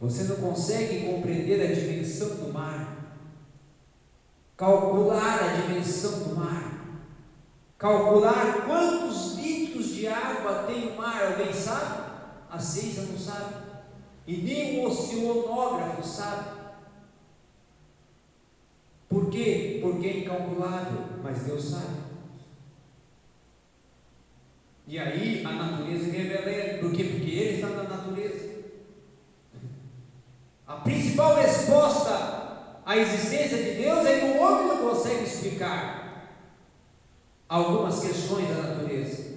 Você não consegue compreender a dimensão do mar, calcular a dimensão do mar, calcular quantos litros de água tem o mar. Alguém sabe? A ciência não sabe, e nem o oceanógrafo sabe. Por quê? Porque é incalculável, mas Deus sabe. E aí a natureza revela Ele. Por quê? Porque Ele está na natureza. A principal resposta à existência de Deus é que o homem não consegue explicar algumas questões da natureza.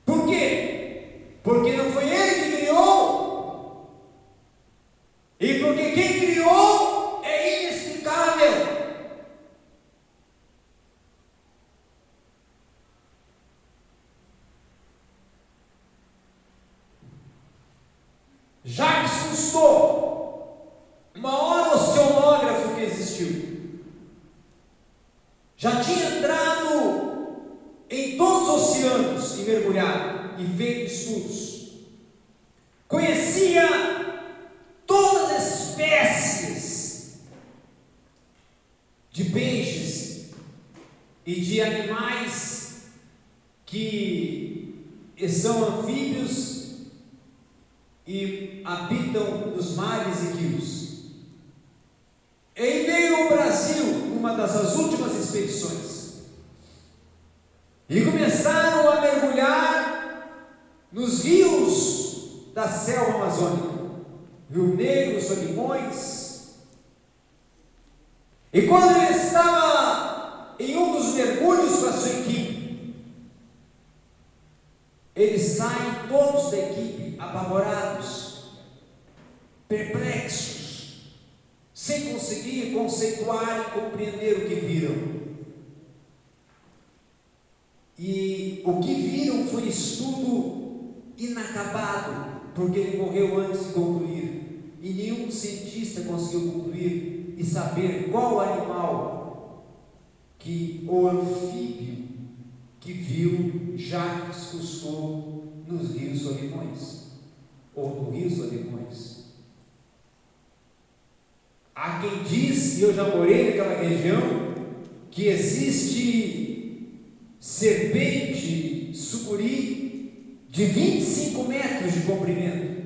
Por quê? Porque não foi Ele que criou, e porque quem criou é inexplicável. Jacques Cousteau, o maior oceanógrafo que existiu, já tinha entrado em todos os oceanos e mergulhado e feito estudos. Conhecia todas as espécies de peixes e de animais que são anfíbios e habitam nos mares e rios. Ele veio ao Brasil numa das últimas expedições e começaram a mergulhar nos rios da selva amazônica, Rio Negro, Solimões. E quando ele estava em um dos mergulhos com a sua equipe, eles saem todos da equipe apavorados, perplexos, sem conseguir conceituar e compreender o que viram. E o que viram foi estudo inacabado, porque ele morreu antes de concluir, e nenhum cientista conseguiu concluir e saber qual animal o anfíbio que viu Jacques Cousteau nos rios Solimões, ou no rio Solimões. Há quem diz, e eu já morei naquela região, que existe serpente sucuri de 25 metros de comprimento,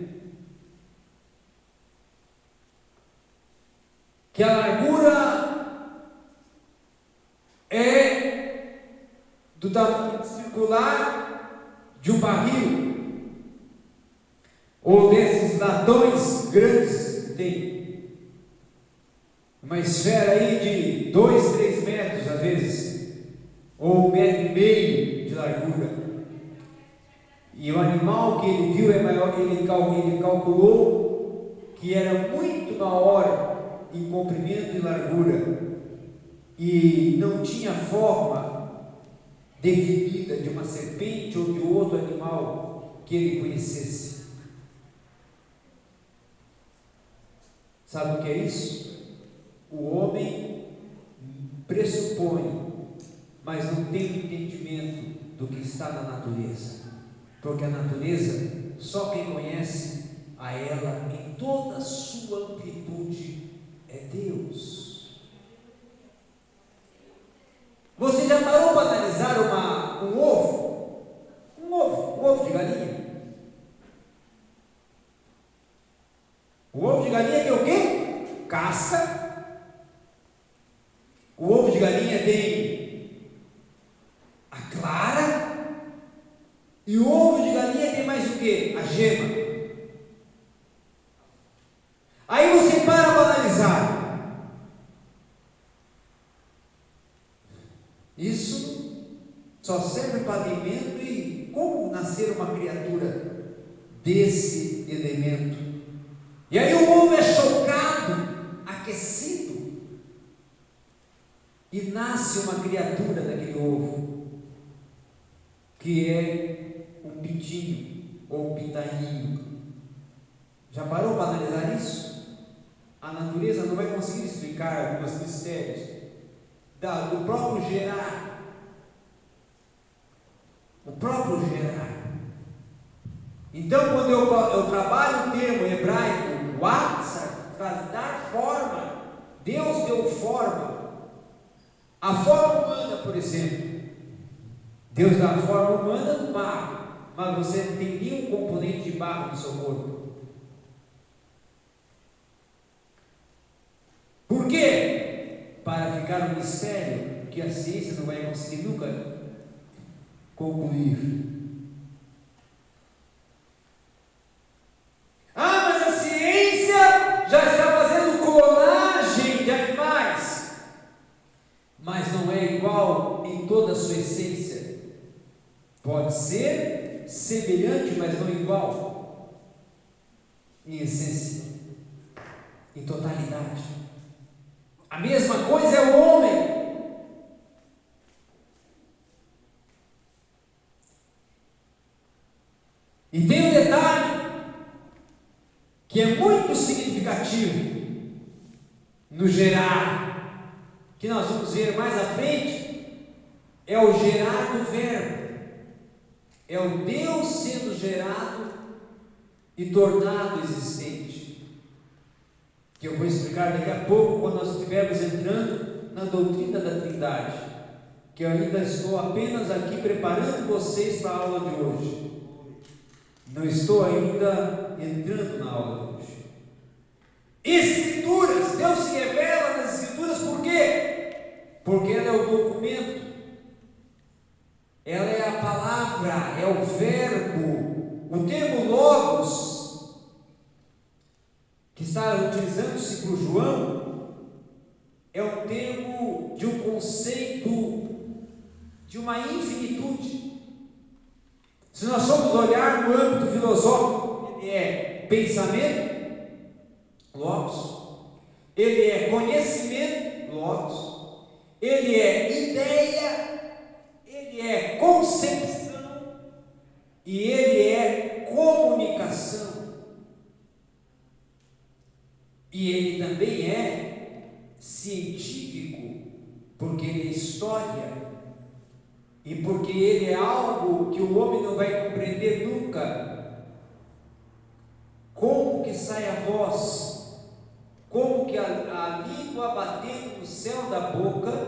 que a largura é do tamanho circular de um barril, ou desses latões grandes. Tem uma esfera aí de 2, 3 metros às vezes, ou 1,5 metros de largura. E o animal que ele viu é maior. Ele calculou que era muito maior em comprimento e largura, e não tinha forma definida de uma serpente ou de outro animal que ele conhecesse. Sabe o que é isso? O homem pressupõe, mas não tem entendimento do que está na natureza, porque a natureza, só quem conhece a ela em toda a sua amplitude é Deus. Você já parou para analisar um ovo? Um ovo de galinha. O ovo de galinha tem o quê? Casca. O ovo de galinha tem a clara, e o ovo de galinha tem mais o quê? A gema. Aí você para analisar. Isso só serve para alimento. E como nascer uma criatura desse elemento? E aí o ovo é chocado, aquecido, e nasce uma criatura daquele ovo, que é um pintinho ou um pintainho. Já parou para analisar isso? A natureza não vai conseguir explicar alguns mistérios do próprio gerar. O próprio gerar. Então, quando eu trabalho o termo hebraico, watzar, traz dar forma, Deus deu forma. A forma humana, por exemplo, Deus dá a forma humana no barro, mas você não tem nenhum componente de barro no seu corpo. Por quê? Para ficar um mistério que a ciência não vai conseguir nunca concluir. Ah, mas a ciência já está fazendo clonagem de animais, mas não é igual em toda a sua essência. Pode ser semelhante, mas não igual em essência, em totalidade. A mesma coisa é o homem. E tem um detalhe que é muito significativo no gerar, que nós vamos ver mais à frente, é o gerar do verbo. É o Deus sendo gerado e tornado existente, que eu vou explicar daqui a pouco, quando nós estivermos entrando na doutrina da Trindade, que eu ainda estou apenas aqui preparando vocês para a aula de hoje. Não estou ainda entrando na aula de hoje. Escrituras, Deus se revela nas Escrituras, por quê? Porque ela é o documento, ela é a palavra, é o verbo. O termo logos, que está utilizando-se por João, é o termo de um conceito, de uma infinitude. Se nós formos olhar no âmbito filosófico, ele é pensamento, logos, ele é conhecimento, logos, ele é ideia, ele é concepção e ele é comunicação. E ele também é científico, porque ele é história. E porque ele é algo que o homem não vai compreender nunca. Como que sai a voz? Como que a língua batendo no céu da boca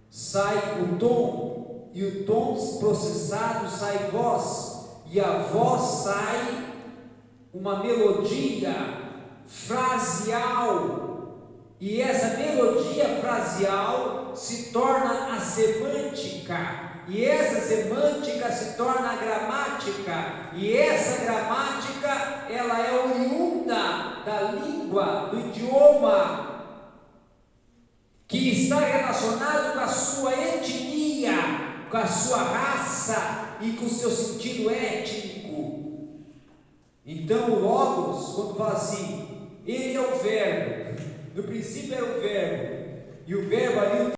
sai o tom, e o tom processado sai voz, e a voz sai uma melodia fraseal, e essa melodia fraseal se torna a semântica, e essa semântica se torna a gramática, e essa gramática ela é oriunda da língua, do idioma, que está relacionado com a sua etnia, com a sua raça e com o seu sentido étnico. Então o Logos, quando fala assim, ele é o verbo, no princípio era o verbo, e o verbo ali